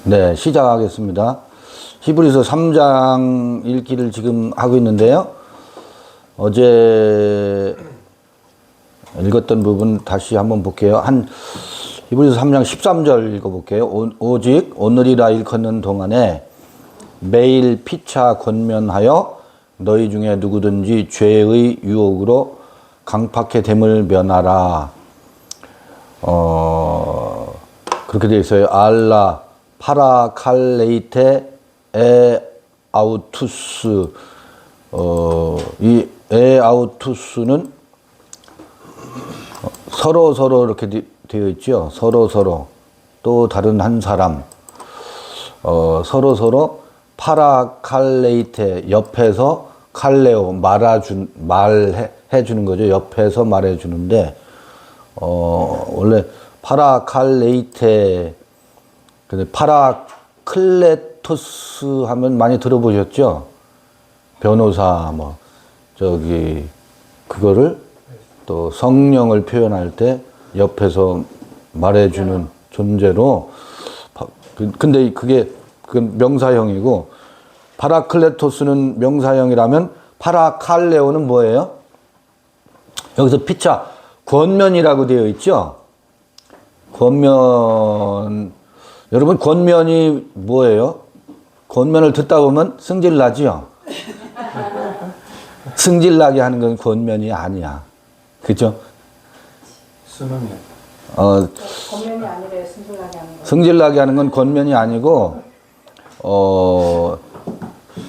네, 시작하겠습니다. 히브리서 3장 읽기를 지금 하고 있는데요. 어제 읽었던 부분 다시 한번 볼게요. 히브리서 3장 13절 읽어볼게요. 오직 오늘이라 일컫는 동안에 매일 피차 권면하여 너희 중에 누구든지 죄의 유혹으로 강팍해 됨을 면하라. 그렇게 되어 있어요. 알라 파라칼레이테 에아우투스. 이 에아우투스는 서로 이렇게 되어 있죠. 서로 또 다른 한 사람. 서로 파라칼레이테, 옆에서 칼레오, 말해 주는 거죠. 옆에서 말해 주는데 원래 파라칼레이테, 근데 파라클레토스 하면 많이 들어보셨죠? 변호사, 그거를 또 성령을 표현할 때 옆에서 말해주는 존재로, 근데 그게 명사형이고, 파라클레토스는 명사형이라면 파라칼레오는 뭐예요? 여기서 피차, 권면이라고 되어 있죠? 권면, 여러분 권면이 뭐예요? 권면을 듣다 보면 승질나지요? 승질나게 하는 건 권면이 아니야. 그죠? 수능이요. 권면이 아니라 승질나게 하는 거. 승질나게 하는 건 권면이 아니고,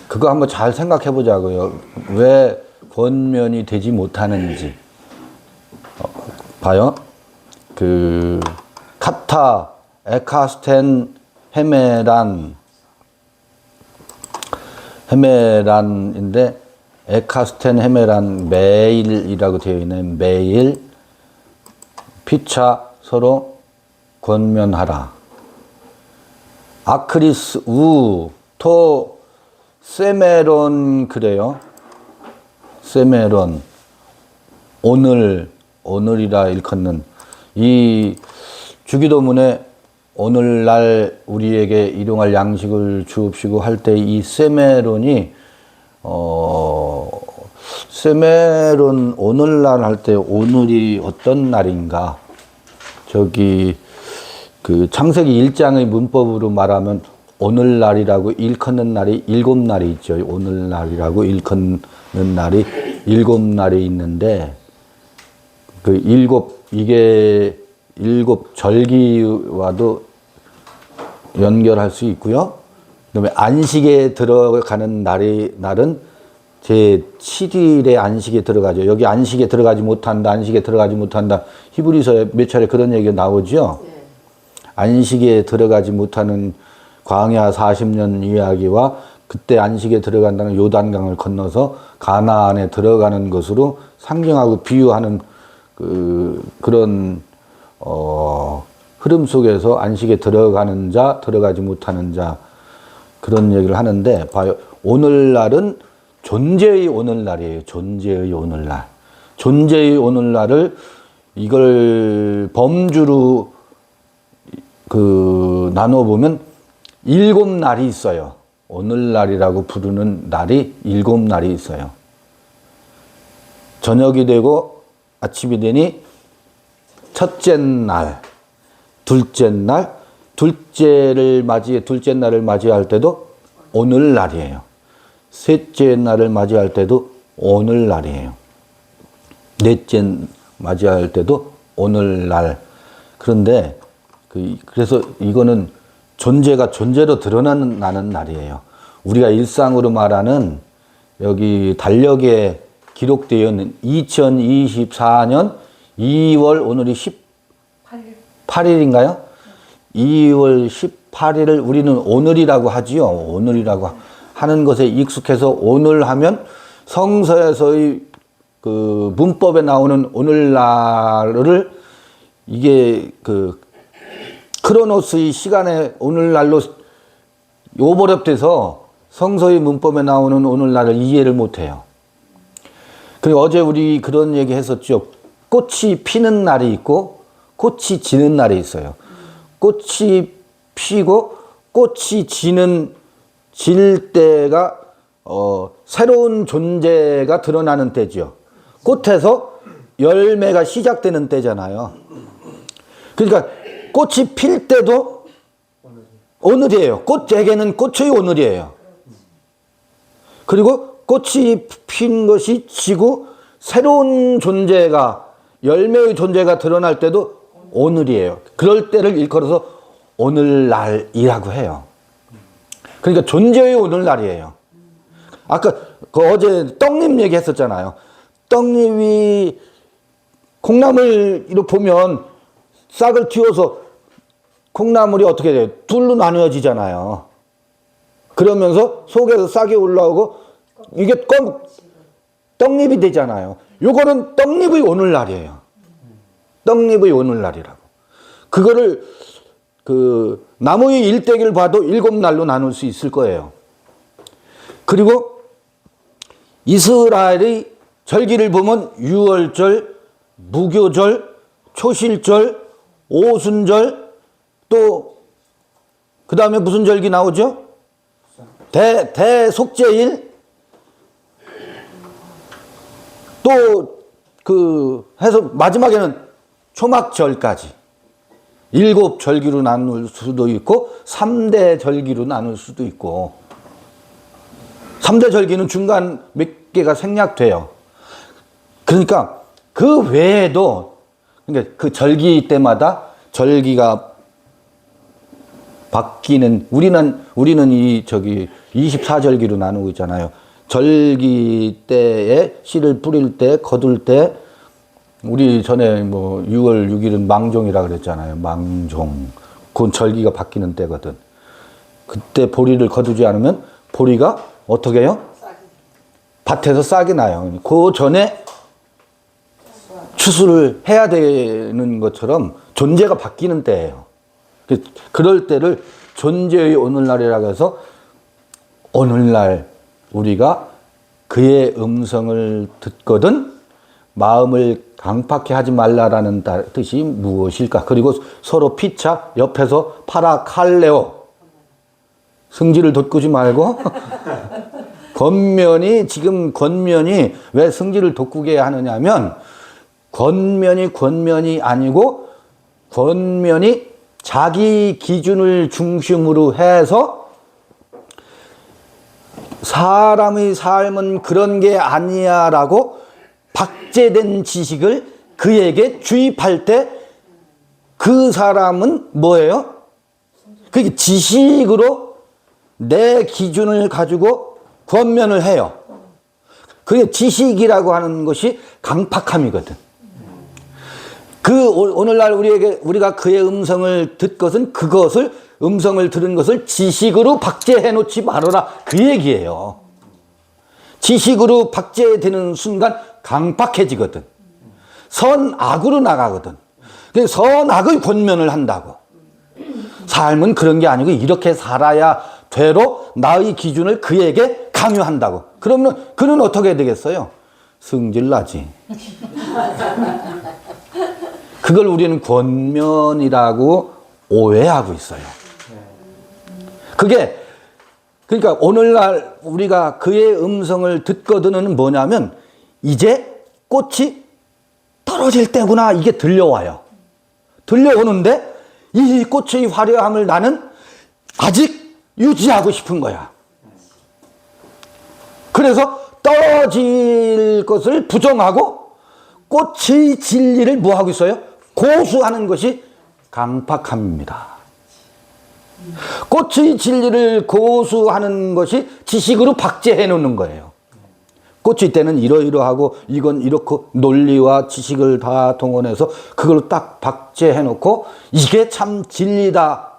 그거 한번 잘 생각해 보자고요. 왜 권면이 되지 못하는지. 봐요. 카타, 에카스텐, 헤메란인데, 에카스텐, 헤메란, 매일이라고 되어 있는 매일, 피차, 서로 권면하라. 아크리스, 토, 세메론, 그래요. 세메론, 오늘이라 일컫는, 이 주기도문에 오늘날 우리에게 일용할 양식을 주옵시고 할 때 이 세메론이, 세메론 오늘날 할 때 오늘이 어떤 날인가? 창세기 1장의 문법으로 말하면 오늘날이라고 일컫는 날이 7날이 있죠. 오늘날이라고 일컫는 날이 7날이 있는데, 이게 7 절기와도 연결할 수 있고요. 그다음에 안식에 들어가는 날은 제7일의 안식에 들어가죠. 여기 안식에 들어가지 못한다. 히브리서에 몇 차례 그런 얘기가 나오죠. 네. 안식에 들어가지 못하는 광야 40년 이야기와 그때 안식에 들어간다는 요단강을 건너서 가나안에 들어가는 것으로 상징하고 비유하는 그런 흐름 속에서 안식에 들어가는 자, 들어가지 못하는 자, 그런 얘기를 하는데, 봐요. 오늘날은 존재의 오늘날이에요. 존재의 오늘날. 존재의 오늘날을 이걸 범주로 나눠보면 7날이 있어요. 오늘날이라고 부르는 날이 7날이 있어요. 저녁이 되고 아침이 되니 첫째 날, 둘째 날, 둘째 날을 맞이할 때도 오늘날이에요. 셋째 날을 맞이할 때도 오늘날이에요. 넷째 맞이할 때도 오늘날. 그런데 그래서 이거는 존재가 존재로 드러나는 날이에요. 우리가 일상으로 말하는 여기 달력에 기록되어 있는 2024년 2월, 오늘이 18일인가요? 2월 18일을 우리는 오늘이라고 하지요. 오늘이라고 하는 것에 익숙해서 오늘 하면 성서에서의 문법에 나오는 오늘날을, 이게 크로노스의 시간에 오늘날로 오버랩돼서 성서의 문법에 나오는 오늘날을 이해를 못해요. 어제 우리 그런 얘기 했었죠. 꽃이 피는 날이 있고 꽃이 지는 날이 있어요. 꽃이 피고 꽃이 질 때가 새로운 존재가 드러나는 때죠. 꽃에서 열매가 시작되는 때잖아요. 그러니까 꽃이 필 때도 오늘이에요. 꽃에게는 꽃의 오늘이에요. 그리고 꽃이 핀 것이 지고 새로운 존재가, 열매의 존재가 드러날 때도 오늘이에요. 그럴 때를 일컬어서 오늘날이라고 해요. 그러니까 존재의 오늘날이에요. 아까 어제 떡잎 얘기했었잖아요. 떡잎이 콩나물 이렇게 보면 싹을 틔워서 콩나물이 어떻게 돼요? 둘로 나누어지잖아요. 그러면서 속에서 싹이 올라오고 이게 떡잎이 되잖아요. 요거는 떡잎의 오늘날이에요. 떡잎의 오늘날이라고. 그거를 나무의 일대기를 봐도 7날로 나눌 수 있을 거예요. 그리고 이스라엘의 절기를 보면 유월절, 무교절, 초실절, 오순절, 또 그 다음에 무슨 절기 나오죠? 대속죄일, 또 해서 마지막에는 초막절까지 7절기로 나눌 수도 있고 3대 절기로 나눌 수도 있고, 3대 절기는 중간 몇 개가 생략돼요. 그러니까 그 외에도, 그러니까 그 절기 때마다 절기가 바뀌는, 우리는 이 24절기로 나누고 있잖아요. 절기 때에 씨를 뿌릴 때, 거둘 때, 우리 전에 6월 6일은 망종이라 그랬잖아요. 망종. 그건 절기가 바뀌는 때거든. 그때 보리를 거두지 않으면 보리가 어떻게 해요? 밭에서 싹이 나요. 그 전에 추수를 해야 되는 것처럼 존재가 바뀌는 때예요. 그럴 때를 존재의 오늘날이라고 해서, 오늘날 우리가 그의 음성을 듣거든 마음을 강팍해 하지 말라라는 뜻이 무엇일까? 그리고 서로 피차, 옆에서 파라칼레오, 승질을 돋구지 말고 권면이 왜 승질을 돋구게 하느냐면, 권면이 아니고 권면이 자기 기준을 중심으로 해서 사람의 삶은 그런 게 아니야 라고 박제된 지식을 그에게 주입할 때 그 사람은 뭐예요? 그게 지식으로 내 기준을 가지고 권면을 해요. 그게 지식이라고 하는 것이 강팍함이거든. 오늘날 우리가 그의 음성을 음성을 들은 것을 지식으로 박제해 놓지 말아라. 그 얘기예요. 지식으로 박제되는 순간 강팍해지거든. 선악으로 나가거든. 그래서 선악의 권면을 한다고. 삶은 그런 게 아니고 이렇게 살아야 되로 나의 기준을 그에게 강요한다고. 그러면 그는 어떻게 되겠어요? 승질나지. 그걸 우리는 권면이라고 오해하고 있어요. 그러니까 오늘날 우리가 그의 음성을 듣거든은 뭐냐면, 이제 꽃이 떨어질 때구나, 이게 들려와요. 들려오는데 이 꽃의 화려함을 나는 아직 유지하고 싶은 거야. 그래서 떨어질 것을 부정하고 꽃의 진리를 뭐 하고 있어요? 고수하는 것이 강팍함입니다. 꽃의 진리를 고수하는 것이 지식으로 박제해 놓는 거예요. 꽃일 때는 이러이러하고 이건 이렇고 논리와 지식을 다 동원해서 그걸로 딱 박제해 놓고 이게 참 진리다.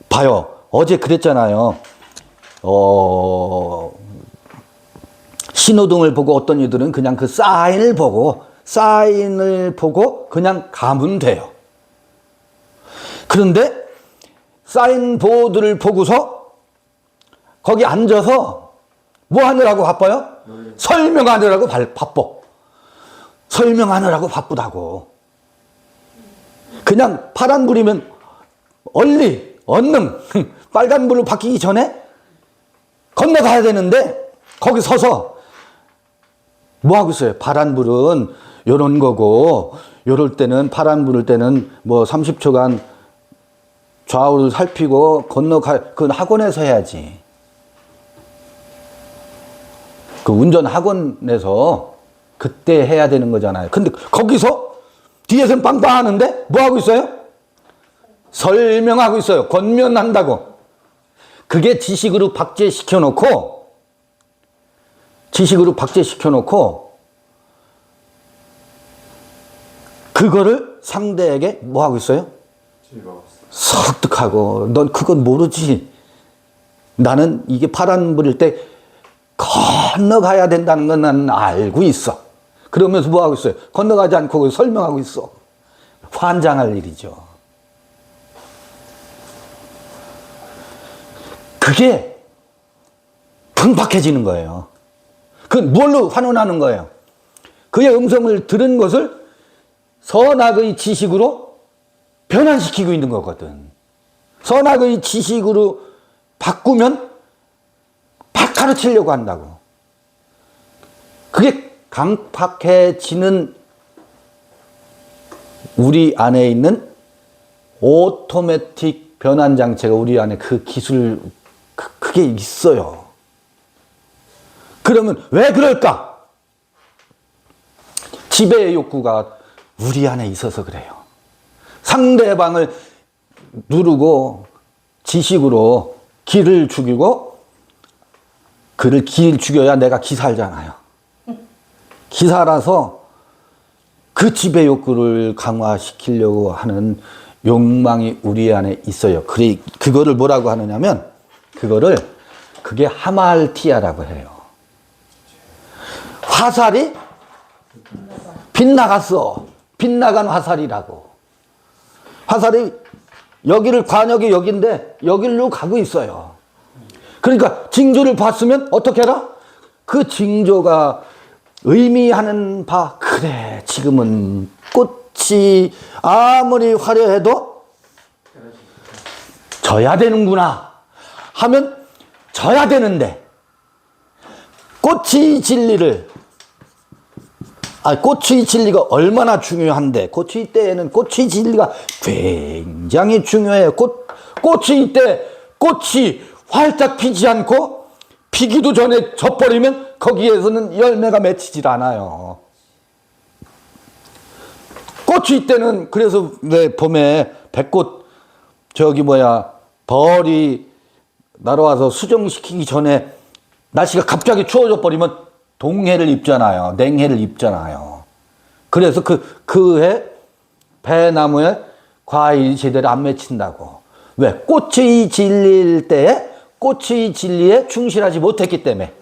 봐요. 어제 그랬잖아요. 신호등을 보고 어떤 이들은 그냥 그 사인을 보고 그냥 가면 돼요. 그런데 사인보드를 보고서 거기 앉아서 뭐 하느라고 바빠요? 설명하느라고 바빠. 설명하느라고 바쁘다고. 그냥 파란불이면 얼리 얼른 빨간불로 바뀌기 전에 건너가야 되는데 거기 서서 뭐 하고 있어요? 파란불은 요런 거고 요럴 때는 파란 불을 때는 뭐 30초간 좌우를 살피고 그건 학원에서 해야지. 그 운전 학원에서 그때 해야 되는 거잖아요. 근데 거기서 뒤에서는 빵빵 하는데 뭐 하고 있어요? 설명하고 있어요. 권면한다고. 그게 지식으로 박제시켜 놓고 그거를 상대에게 뭐 하고 있어요? 설득하고 넌 그건 모르지. 나는 이게 파란불일 때 건너가야 된다는 건 난 알고 있어. 그러면서 뭐 하고 있어요? 건너가지 않고 설명하고 있어. 환장할 일이죠. 그게 강박해지는 거예요. 그건 뭘로 환원하는 거예요? 그의 음성을 들은 것을 선악의 지식으로 변환시키고 있는 거거든. 선악의 지식으로 바꾸면 막 가르치려고 한다고. 그게 강박해지는 우리 안에 있는 오토매틱 변환 장치가 우리 안에 그 기술, 그게 있어요. 그러면 왜 그럴까? 지배의 욕구가 우리 안에 있어서 그래요. 상대방을 누르고 지식으로 기를 죽이고 그를 기를 죽여야 내가 기살잖아요. 기사라서 그 지배 욕구를 강화시키려고 하는 욕망이 우리 안에 있어요. 그거를 뭐라고 하느냐면 그게 하말티아라고 해요. 화살이 빗나갔어. 빗나간 화살이라고. 화살이 여기를 관역이 여기인데 여기로 가고 있어요. 그러니까 징조를 봤으면 어떻게 해라? 그 징조가 의미하는 바 그래 지금은 꽃이 아무리 화려해도 져야 되는구나 하면 져야 되는데 꽃의 진리가 얼마나 중요한데 꽃의 때에는 꽃의 진리가 굉장히 중요해요. 꽃의 때 꽃이 활짝 피지 않고 피기도 전에 져버리면 거기에서는 열매가 맺히질 않아요. 꽃이 때는 그래서 왜 봄에 백꽃 벌이 날아와서 수정시키기 전에 날씨가 갑자기 추워져 버리면 동해를 입잖아요. 냉해를 입잖아요. 그래서 그 해 배나무에 과일이 제대로 안 맺힌다고. 왜? 꽃이 질릴 때에 꽃의 진리에 충실하지 못했기 때문에.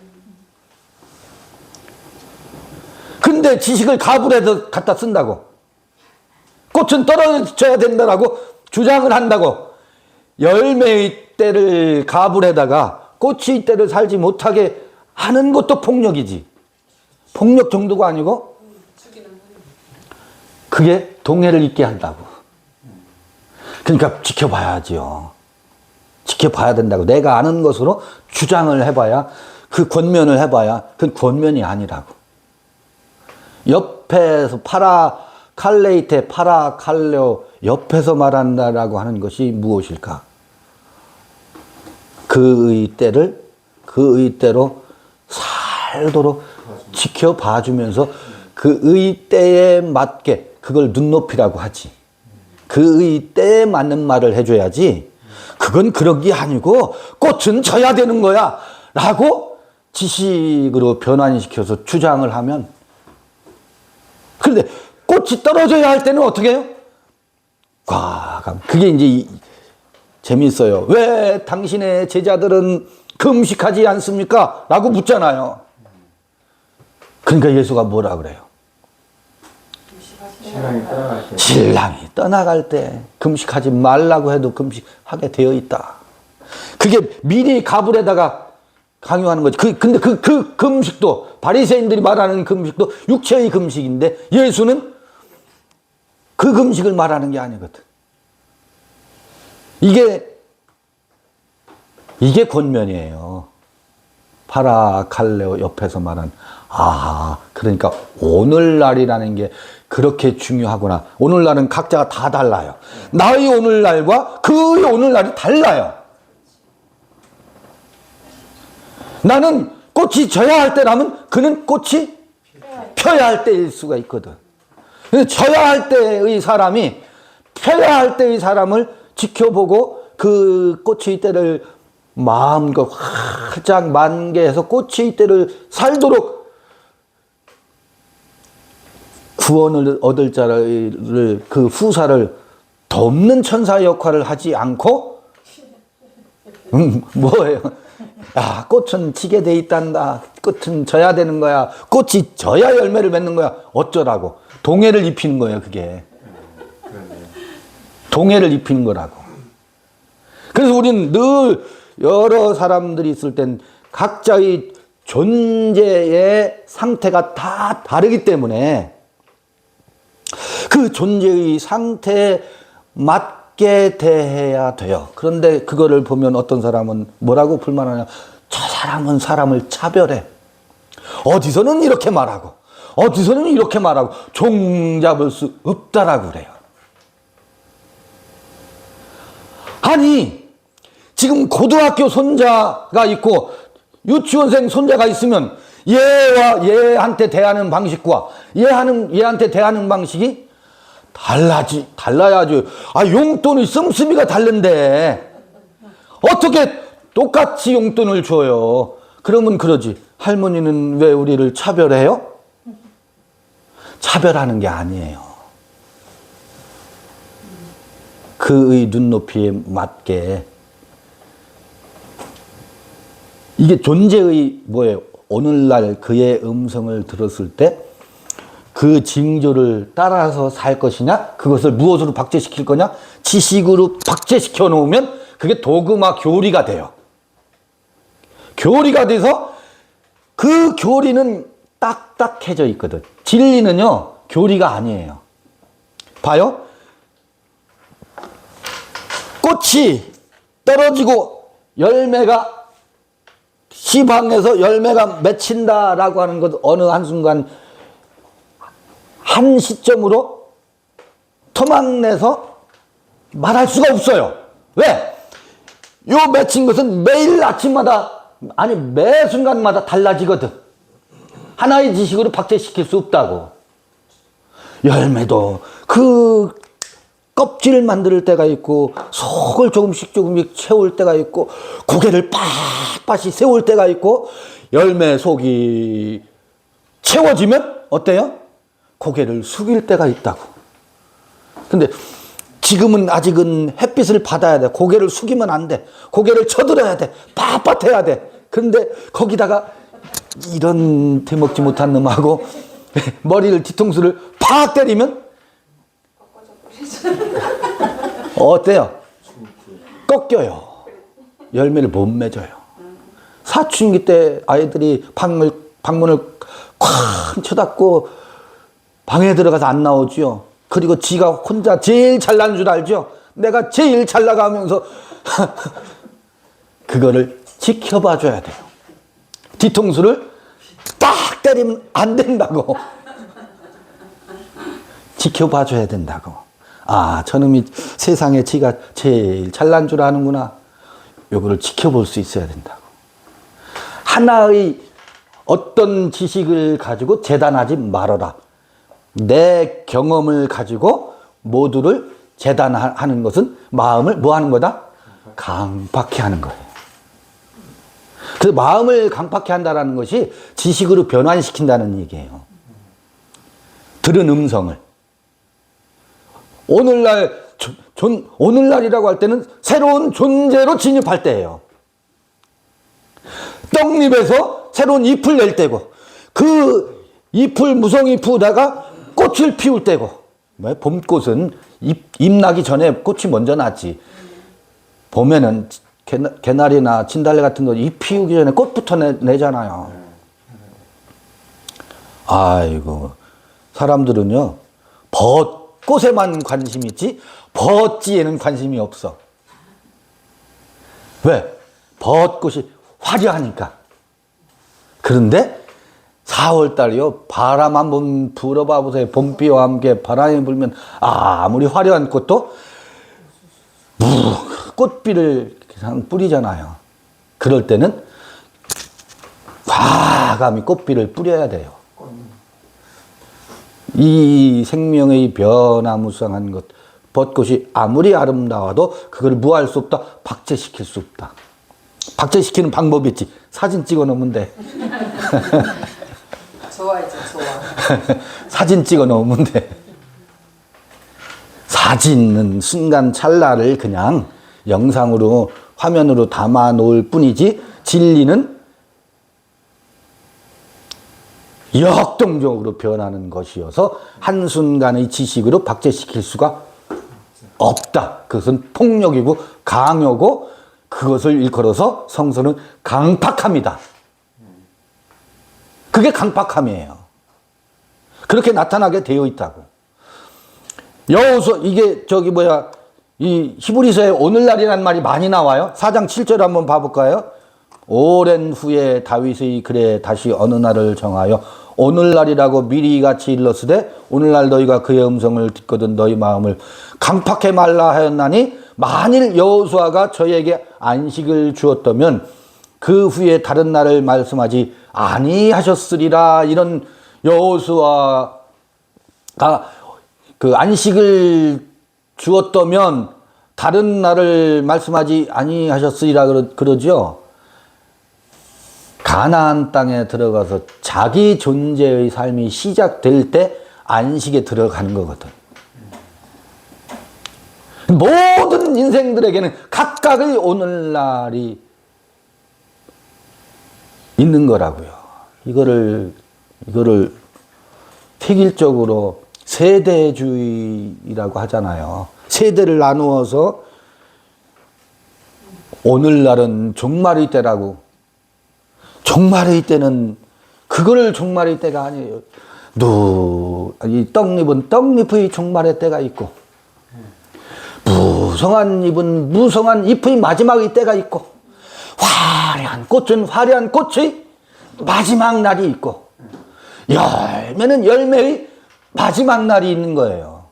근데 지식을 가불해서 갖다 쓴다고. 꽃은 떨어져야 된다라고 주장을 한다고. 열매의 때를 가불에다가 꽃의 때를 살지 못하게 하는 것도 폭력이지. 폭력 정도가 아니고 그게 동해를 잊게 한다고. 그러니까 지켜봐야지요. 지켜봐야 된다고. 내가 아는 것으로 주장을 해봐야, 그 권면을 해봐야 그건 권면이 아니라고. 옆에서 파라칼레오 옆에서 말한다라고 하는 것이 무엇일까? 그의 때로 살도록 지켜봐주면서 그의 때에 맞게 그걸 눈높이라고 하지. 그의 때에 맞는 말을 해줘야지. 그건 그런 게 아니고 꽃은 져야 되는 거야 라고 지식으로 변환시켜서 주장을 하면, 그런데 꽃이 떨어져야 할 때는 어떻게 해요? 과감. 그게 이제 재미있어요. 왜 당신의 제자들은 금식하지 않습니까? 라고 묻잖아요. 그러니까 예수가 뭐라 그래요? 신랑이 떠나갈 때 금식하지 말라고 해도 금식하게 되어 있다. 그게 미리 가불에다가 강요하는 거지. 근데 그 금식도, 바리새인들이 말하는 금식도 육체의 금식인데 예수는 그 금식을 말하는 게 아니거든. 이게 이게 권면이에요. 파라칼레오 옆에서 말한, 그러니까 오늘날이라는 게 그렇게 중요하구나. 오늘날은 각자가 다 달라요. 나의 오늘날과 그의 오늘날이 달라요. 나는 꽃이 져야 할 때라면 그는 꽃이 펴야 할 때일 수가 있거든. 져야 할 때의 사람이 펴야 할 때의 사람을 지켜보고 그 꽃의 때를 마음껏 활짝 만개해서 꽃의 때를 살도록 구원을 얻을 자를 그 후사를 돕는 천사 역할을 하지 않고 뭐예요? 야, 꽃은 지게 돼 있단다. 꽃은 져야 되는 거야. 꽃이 져야 열매를 맺는 거야. 어쩌라고? 동해를 입히는 거예요, 그게. 동해를 입히는 거라고. 그래서 우리는 늘 여러 사람들이 있을 땐 각자의 존재의 상태가 다 다르기 때문에 그 존재의 상태에 맞게 대해야 돼요. 그런데 그거를 보면 어떤 사람은 뭐라고 불만하냐? 저 사람은 사람을 차별해. 어디서는 이렇게 말하고 어디서는 이렇게 말하고 종잡을 수 없다라고 그래요. 아니, 지금 고등학교 손자가 있고 유치원생 손자가 있으면 얘한테 대하는 방식과 얘한테 대하는 방식이 달라야죠. 용돈의 씀씀이가 다른데 어떻게 똑같이 용돈을 줘요? 그러면 그러지. 할머니는 왜 우리를 차별해요? 차별하는 게 아니에요. 그의 눈높이에 맞게. 이게 존재의 뭐예요? 오늘날 그의 음성을 들었을 때 그 징조를 따라서 살 것이냐? 그것을 무엇으로 박제시킬 거냐? 지식으로 박제시켜 놓으면 그게 도그마 교리가 돼요. 교리가 돼서 그 교리는 딱딱해져 있거든. 진리는요, 교리가 아니에요. 봐요. 꽃이 떨어지고 열매가 시방에서 열매가 맺힌다라고 하는 것 어느 한순간 한 시점으로 토막내서 말할 수가 없어요. 왜? 요 맺힌 것은 매일 아침마다 아니 매 순간마다 달라지거든. 하나의 지식으로 박제시킬 수 없다고. 열매도 그 껍질을 만들 때가 있고 속을 조금씩 채울 때가 있고 고개를 빳빳이 세울 때가 있고 열매 속이 채워지면 어때요? 고개를 숙일 때가 있다고. 근데 지금은 아직은 햇빛을 받아야 돼. 고개를 숙이면 안 돼. 고개를 쳐들어야 돼. 빳빳해야 돼. 그런데 거기다가 이런 대먹지 못한 놈하고 머리를 뒤통수를 팍 때리면 어때요? 꺾여요. 열매를 못 맺어요. 사춘기 때 아이들이 방문을 쾅 쳐닫고 방에 들어가서 안 나오죠. 그리고 지가 혼자 제일 잘난 줄 알죠. 내가 제일 잘 나가면서 그거를 지켜봐 줘야 돼요. 뒤통수를 딱 때리면 안 된다고. 지켜봐 줘야 된다고. 저놈이 세상에 지가 제일 잘난 줄 아는구나. 요거를 지켜볼 수 있어야 된다고. 하나의 어떤 지식을 가지고 재단하지 말아라. 내 경험을 가지고 모두를 재단하는 것은 마음을 뭐 하는 거다? 강팍해 하는 거예요. 그래서 마음을 강팍해 한다는 것이 지식으로 변환시킨다는 얘기예요. 들은 음성을. 오늘날이라고 할 때는 새로운 존재로 진입할 때예요. 떡잎에서 새로운 잎을 낼 때고, 그 잎을 무성히 피우다가 꽃을 피울 때고, 봄꽃은 잎 나기 전에 꽃이 먼저 나지. 봄에는 개나리나 진달래 같은 거 잎 피우기 전에 꽃부터 내잖아요. 아이고, 사람들은요, 꽃에만 관심이 있지, 벗지에는 관심이 없어. 왜? 벚꽃이 화려하니까. 그런데 4월달이요. 바람 한번 불어봐 보세요. 봄비와 함께 바람이 불면 아무리 화려한 꽃도 꽃비를 그냥 뿌리잖아요. 그럴 때는 과감히 꽃비를 뿌려야 돼요. 이 생명의 변화무쌍한 것, 벚꽃이 아무리 아름다워도 그걸 무할 수 없다. 박제시킬 수 없다. 박제시키는 방법이 있지. 사진 찍어 놓으면 돼. 좋아이죠, 좋아. 사진 찍어 놓으면 돼. 사진은 순간 찰나를 그냥 영상으로 화면으로 담아 놓을 뿐이지 진리는 역동적으로 변하는 것이어서 한순간의 지식으로 박제시킬 수가 없다. 그것은 폭력이고 강요고 그것을 일컬어서 성서는 강팍합니다. 그게 강팍함이에요. 그렇게 나타나게 되어 있다고. 여호수아 이게 이 히브리서에 오늘날이라는 말이 많이 나와요. 4장 7절 한번 봐볼까요? 오랜 후에 다윗의 글에 다시 어느 날을 정하여 오늘날이라고 미리 같이 일렀으되 오늘날 너희가 그의 음성을 듣거든 너희 마음을 강팍해 말라 하였나니 만일 여호수아가 저에게 안식을 주었다면 그 후에 다른 날을 말씀하지 아니하셨으리라. 이런 여호수아가 그 안식을 주었다면 다른 날을 말씀하지 아니하셨으리라 그러죠. 가나안 땅에 들어가서 자기 존재의 삶이 시작될 때 안식에 들어가는 거거든. 모든 인생들에게는 각각의 오늘날이 있는 거라고요. 이거를 획일적으로 세대주의라고 하잖아요. 세대를 나누어서 오늘날은 종말의 때라고. 종말의 때는 그거를 종말의 때가 아니에요. 이 떡잎은 떡잎의 종말의 때가 있고 무성한 잎은 무성한 잎의 마지막의 때가 있고 화려한 꽃은 화려한 꽃의 마지막 날이 있고 열매는 열매의 마지막 날이 있는 거예요.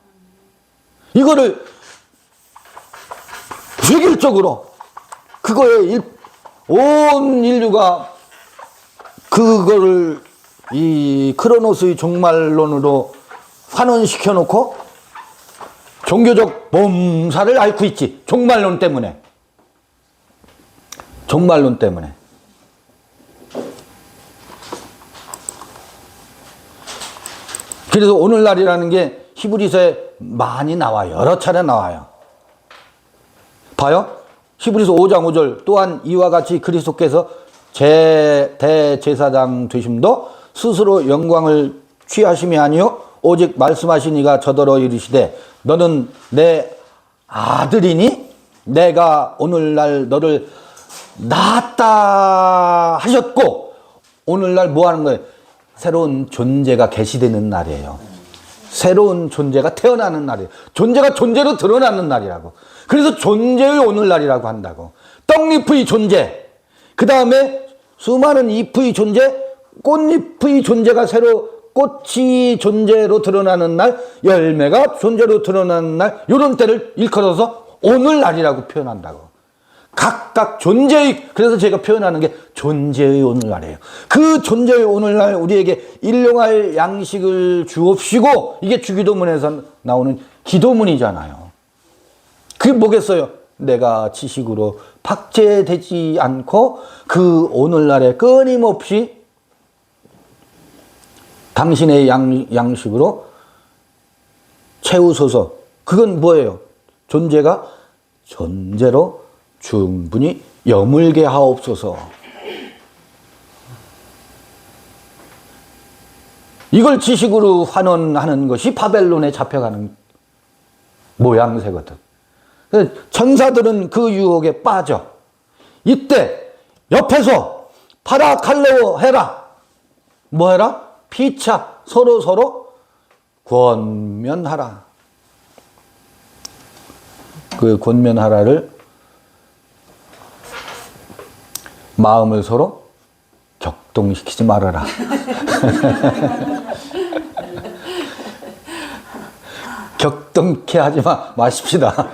이거를 획일적으로 그거에 온 인류가 그거를 이 크로노스의 종말론으로 환원시켜 놓고 종교적 몸살을 앓고 있지. 종말론 때문에. 종말론 때문에. 그래서 오늘날이라는 게 히브리서에 많이 나와요. 여러 차례 나와요. 봐요. 히브리서 5장 5절 또한 이와 같이 그리스도께서 대제사장 되심도 스스로 영광을 취하심이 아니요 오직 말씀하신 이가 저더러 이르시되 너는 내 아들이니 내가 오늘날 너를 낳았다 하셨고 오늘날 뭐 하는 거예요? 새로운 존재가 계시되는 날이에요. 새로운 존재가 태어나는 날이에요. 존재가 존재로 드러나는 날이라고. 그래서 존재의 오늘날이라고 한다고. 떡잎의 존재, 그 다음에 수많은 잎의 존재, 꽃잎의 존재가 새로 꽃이 존재로 드러나는 날, 열매가 존재로 드러나는 날, 이런 때를 일컬어서 오늘날이라고 표현한다고. 각각 존재의, 그래서 제가 표현하는 게 존재의 오늘날이에요. 그 존재의 오늘날 우리에게 일용할 양식을 주옵시고, 이게 주기도문에서 나오는 기도문이잖아요. 그게 뭐겠어요? 내가 지식으로 박제되지 않고 그 오늘날에 끊임없이 당신의 양식으로 채우소서. 그건 뭐예요? 존재가 존재로 충분히 여물게 하옵소서. 이걸 지식으로 환원하는 것이 바벨론에 잡혀가는 모양새거든. 천사들은 그 유혹에 빠져. 이때 옆에서 파라칼레오 해라. 뭐 해라? 피차 서로 권면하라. 그 권면하라를 마음을 서로 격동시키지 말아라. 격동케 하지 마십시다.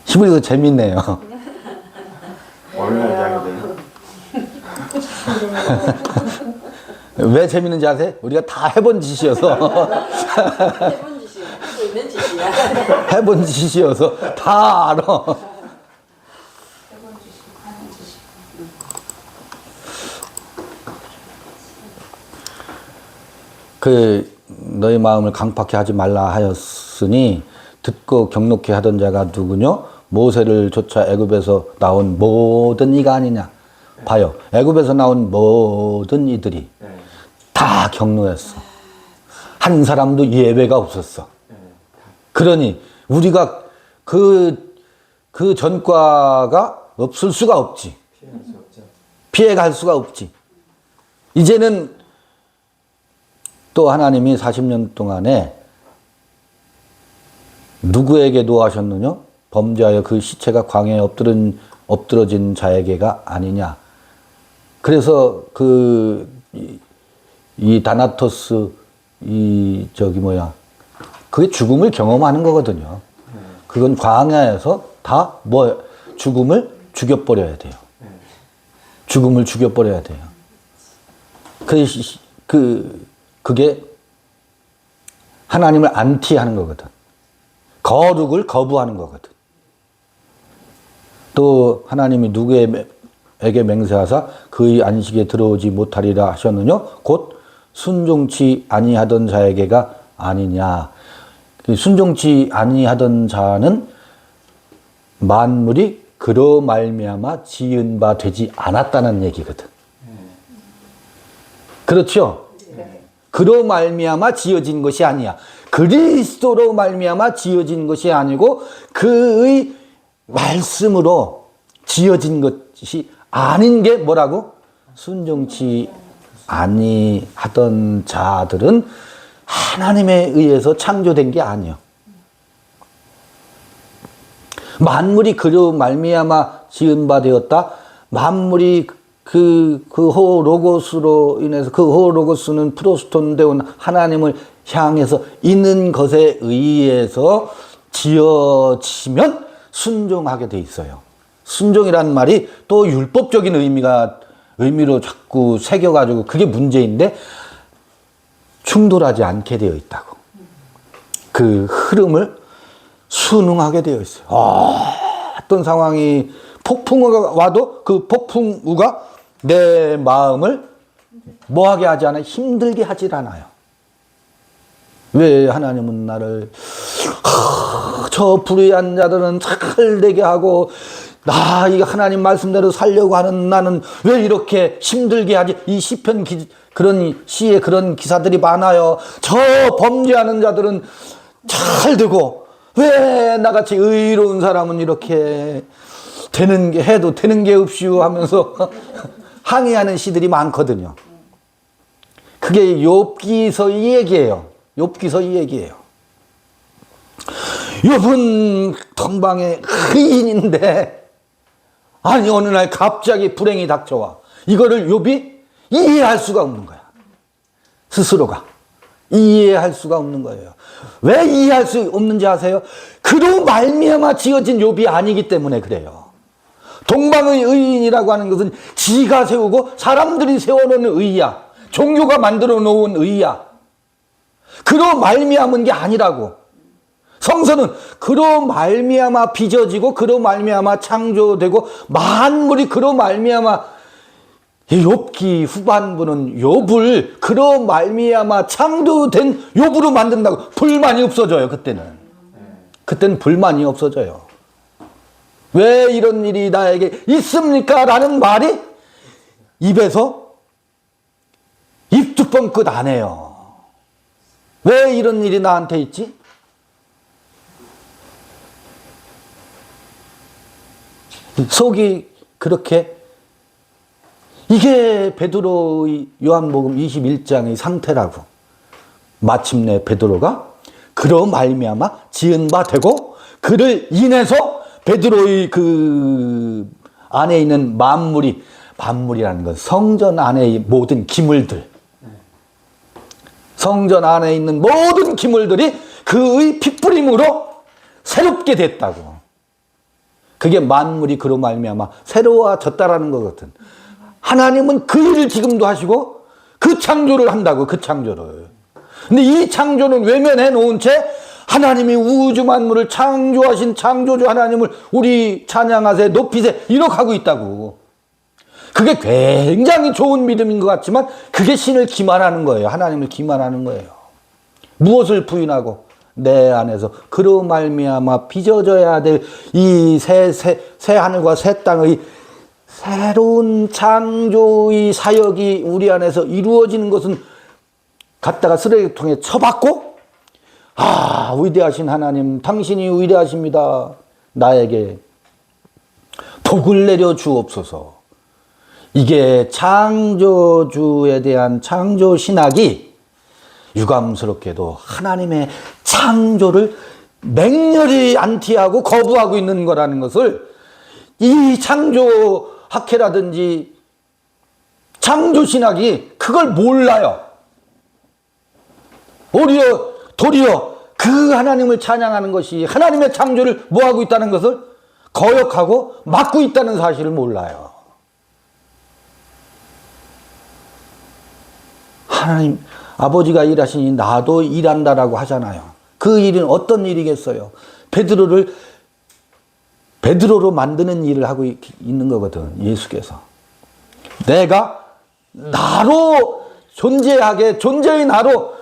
히브리서 재밌네요. 얼마나 이야기돼요? 왜 재밌는지 아세요? 우리가 다 해본 짓이어서. 해본 짓이야. 하고 있는 짓이야. 해본 짓이어서 다 알아. 해본 짓이 하는 짓이. 너희 마음을 강팍해 하지 말라 하였으니 듣고 경록케 하던 자가 누구뇨? 모세를 쫓아 애굽에서 나온 모든 이가 아니냐. 봐요. 애굽에서 나온 모든 이들이 네. 다 경로했어. 한 사람도 예외가 없었어. 그러니 우리가 그 전과가 없을 수가 없지. 피할 수 없죠. 피해갈 수가 없지. 이제는 또 하나님이 40년 동안에 누구에게 노하셨느냐? 범죄하여 그 시체가 광야에 엎드러진 자에게가 아니냐. 그래서 이 다나토스 그게 죽음을 경험하는 거거든요. 그건 광야에서 다 죽음을 죽여버려야 돼요. 죽음을 죽여버려야 돼요. 그게 하나님을 안티하는 거거든. 거룩을 거부하는 거거든. 또 하나님이 누구에게 맹세하사 그의 안식에 들어오지 못하리라 하셨느냐? 곧 순종치 아니하던 자에게가 아니냐. 순종치 아니하던 자는 만물이 그로 말미암아 지은 바 되지 않았다는 얘기거든. 그렇죠? 그로 말미암아 지어진 것이 아니야. 그리스도로 말미암아 지어진 것이 아니고 그의 말씀으로 지어진 것이 아닌 게 뭐라고? 순종치 아니하던 자들은 하나님에 의해서 창조된 게 아니요. 만물이 그로 말미암아 지은 바 되었다. 만물이 그 호로고스로 인해서 그 호로고스는 프로스톤 되온 하나님을 향해서 있는 것에 의해서 지어지면 순종하게 돼 있어요. 순종이라는 말이 또 율법적인 의미로 자꾸 새겨가지고 그게 문제인데 충돌하지 않게 되어 있다고. 그 흐름을 순응하게 되어 있어요. 어떤 상황이 폭풍우가 와도 그 폭풍우가 내 마음을 뭐하게 하지 않아요? 힘들게 하질 않아요. 왜 하나님은 나를 저 불의한 자들은 잘 되게 하고 이 하나님 말씀대로 살려고 하는 나는 왜 이렇게 힘들게 하지? 이 시편 그런 시에 그런 기사들이 많아요. 저 범죄하는 자들은 잘 되고 왜 나같이 의로운 사람은 이렇게 해도 되는 게 없이요 하면서 항의하는 시들이 많거든요. 그게 욥기서 이 얘기예요. 욥기서 이 얘기예요. 욥은 동방의 의인인데 아니 어느 날 갑자기 불행이 닥쳐와 이거를 욥이 이해할 수가 없는 거야. 스스로가 이해할 수가 없는 거예요. 왜 이해할 수 없는지 아세요? 그로 말미암아 지어진 욥이 아니기 때문에 그래요. 동방의 의인이라고 하는 것은 지가 세우고 사람들이 세워놓은 의야. 종교가 만들어 놓은 의야. 그로 말미암은 게 아니라고. 성서는 그로 말미암아 빚어지고 그로 말미암아 창조되고 만물이 그로 말미암아 욥기 후반부는 욥을 그로 말미암아 창조된 욥으로 만든다고. 불만이 없어져요. 그때는 불만이 없어져요. 왜 이런 일이 나에게 있습니까? 라는 말이 입에서 입 두 번 끝 안 해요. 왜 이런 일이 나한테 있지? 속이 그렇게 이게 베드로의 요한복음 21장의 상태라고. 마침내 베드로가 그로 말미암아 지은 바 되고 그를 인해서 베드로의 그 안에 있는 만물이라는 건 성전 안의 모든 기물들, 성전 안에 있는 모든 기물들이 그의 핏부림으로 새롭게 됐다고. 그게 만물이 그로 말미암아 새로워졌다라는 거거든. 하나님은 그 일을 지금도 하시고 그 창조를 한다고, 그 창조를. 근데 이 창조는 외면해 놓은 채 하나님이 우주 만물을 창조하신 창조주 하나님을 우리 찬양하세, 높이세 이렇게 하고 있다고. 그게 굉장히 좋은 믿음인 것 같지만 그게 신을 기만하는 거예요. 하나님을 기만하는 거예요. 무엇을 부인하고 내 안에서 그로 말미암아 빚어져야 될 이 새 하늘과 새 땅의 새로운 창조의 사역이 우리 안에서 이루어지는 것은 갖다가 쓰레기통에 쳐박고, 아, 위대하신 하나님, 당신이 위대하십니다. 나에게 복을 내려 주옵소서. 이게 창조주에 대한 창조 신학이 유감스럽게도 하나님의 창조를 맹렬히 안티하고 거부하고 있는 거라는 것을 이 창조 학회라든지 창조 신학이 그걸 몰라요. 도리어 그 하나님을 찬양하는 것이 하나님의 창조를 뭐하고 있다는 것을 거역하고 막고 있다는 사실을 몰라요. 하나님, 아버지가 일하시니 나도 일한다라고 하잖아요. 그 일은 어떤 일이겠어요? 베드로로 만드는 일을 하고 있는 거거든, 예수께서. 내가 나로 존재하게, 존재의 나로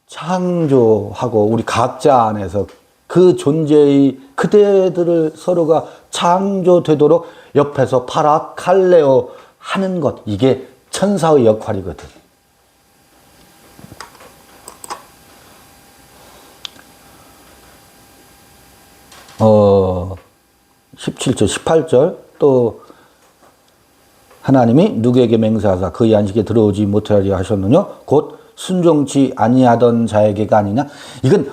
창조하고 우리 각자 안에서 그 존재의 그대들을 서로가 창조되도록 옆에서 파라칼레오 하는 것, 이게 천사의 역할이거든. 17절, 18절 또 하나님이 누구에게 맹세하사 그의 안식에 들어오지 못하리라 하셨느냐? 곧 순종치 아니하던 자에게가 아니냐? 이건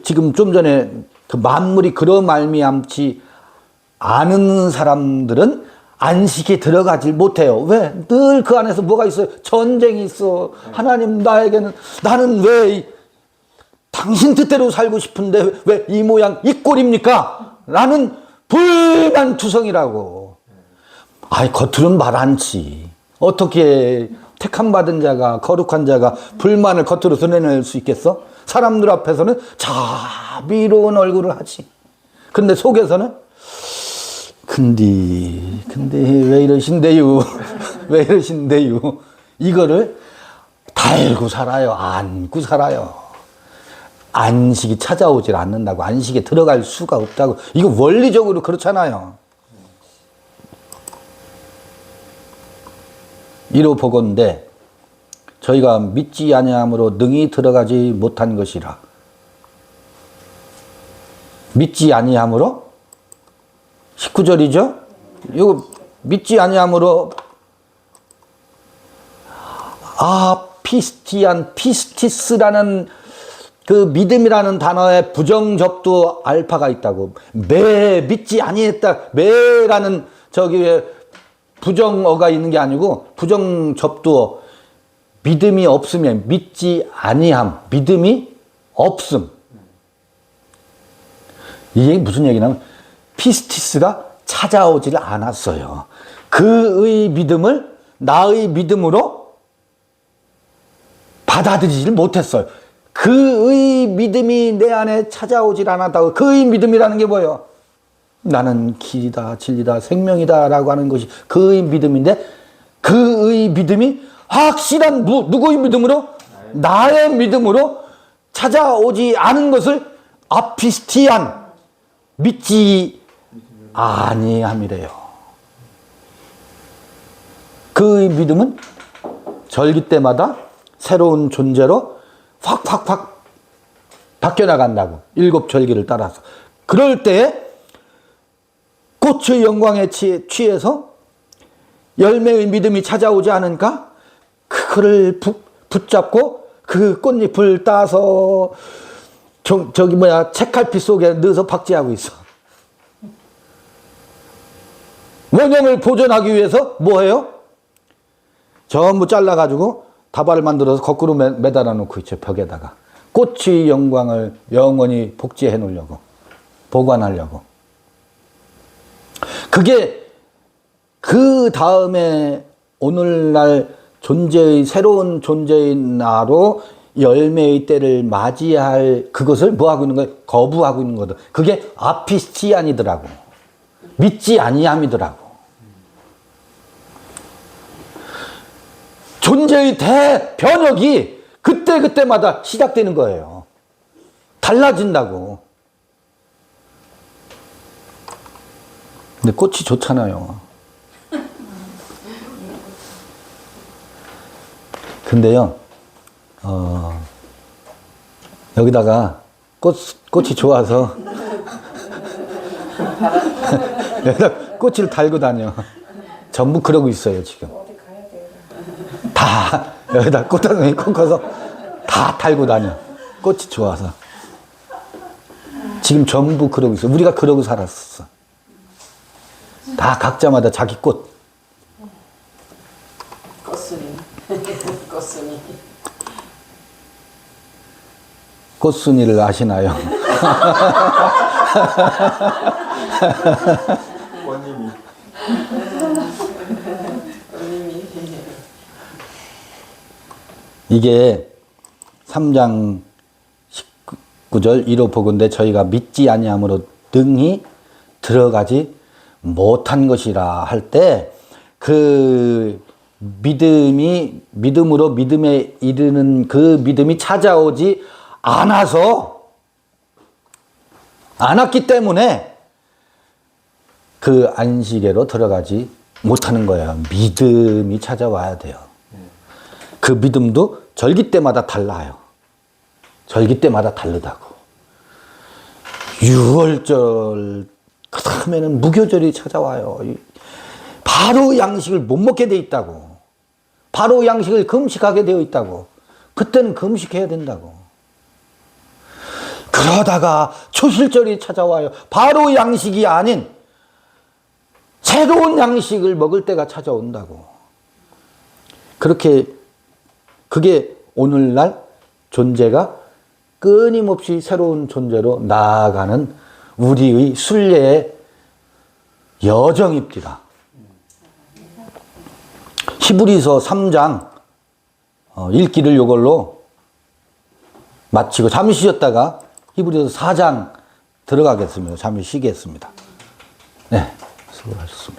지금 좀 전에 그 만물이 그러 말미암지 않은 사람들은 안식에 들어가질 못해요. 왜? 늘 그 안에서 뭐가 있어요? 전쟁이 있어. 하나님, 나는 왜 당신 뜻대로 살고 싶은데 왜 이 모양 이 꼴입니까? 라는 불만투성이라고. 아이, 겉으로는 말 않지. 어떻게 택함 받은 자가, 거룩한 자가 불만을 겉으로 드러낼 수 있겠어? 사람들 앞에서는 자비로운 얼굴을 하지. 근데 속에서는 근데 왜 이러신대요? 왜 이러신대요? 이거를 달고 살아요. 안고 살아요. 안식이 찾아오질 않는다고, 안식에 들어갈 수가 없다고. 이거 원리적으로 그렇잖아요. 이로 보건대 저희가 믿지 아니함으로 능히 들어가지 못한 것이라. 믿지 아니함으로 19절이죠? 이거 믿지 아니함으로 피스티스라는 그 믿음이라는 단어에 부정접두 알파가 있다고. 믿지 아니했다. 매라는 부정어가 있는 게 아니고 부정접두어. 믿음이 없으면 믿지 아니함. 믿음이 없음. 이게 무슨 얘기냐면 피스티스가 찾아오질 않았어요. 그의 믿음을 나의 믿음으로 받아들이질 못했어요. 그의 믿음이 내 안에 찾아오질 않았다고. 그의 믿음이라는 게 뭐예요? 나는 길이다, 진리다, 생명이다 라고 하는 것이 그의 믿음인데, 그의 믿음이 확실한 누구의 믿음으로? 나의 믿음으로 찾아오지 않은 것을 아피스티안, 믿지 아니함이래요. 그의 믿음은 절기 때마다 새로운 존재로 확 바뀌어나간다고. 7절기를 따라서. 그럴 때에 꽃의 영광에 취해서 열매의 믿음이 찾아오지 않으니까 그거를 붙잡고 그 꽃잎을 따서 책갈피 속에 넣어서 박제하고 있어. 원형을 보존하기 위해서 뭐 해요? 전부 잘라가지고 다발을 만들어서 거꾸로 매달아 놓고 있죠, 벽에다가. 꽃의 영광을 영원히 복제해 놓으려고, 보관하려고. 그게 그 다음에 오늘날 새로운 존재의 나로 열매의 때를 맞이할 그것을 뭐 하고 있는 거예요? 거부하고 있는 거다. 그게 아피스티안이더라고. 믿지 아니함이더라고. 존재의 대변혁이 그때마다 시작되는 거예요. 달라진다고. 근데 꽃이 좋잖아요. 근데요, 여기다가 꽃이 좋아서 여기다 꽃을 달고 다녀. 전부 그러고 있어요, 지금. 다 여기다 꽃다둥이 꽂아서 다 달고 다녀. 꽃이 좋아서. 지금 전부 그러고 있어. 우리가 그러고 살았었어. 다 각자마다 자기 꽃. 꽃순이. 꽃순이. 꽃순이를 아시나요? 원님이. 이게 3장 19절 1호 보건대 저희가 믿지 아니함으로 능히 들어가지 못한 것이라 할 때 그 믿음으로 믿음에 이르는 그 믿음이 찾아오지 않았기 때문에 그 안식에로 들어가지 못하는 거예요. 믿음이 찾아와야 돼요. 그 믿음도 절기 때마다 달라요. 절기 때마다 다르다고. 6월절 그 다음에는 무교절이 찾아와요. 바로 양식을 못 먹게 돼 있다고. 바로 양식을 금식하게 되어 있다고. 그때는 금식해야 된다고. 그러다가 초실절이 찾아와요. 바로 양식이 아닌 새로운 양식을 먹을 때가 찾아온다고. 그게 오늘날 존재가 끊임없이 새로운 존재로 나아가는 우리의 순례의 여정입니다. 히브리서 3장 읽기를 이걸로 마치고 잠시 쉬었다가 히브리서 4장 들어가겠습니다. 잠시 쉬겠습니다. 네, 수고하셨습니다.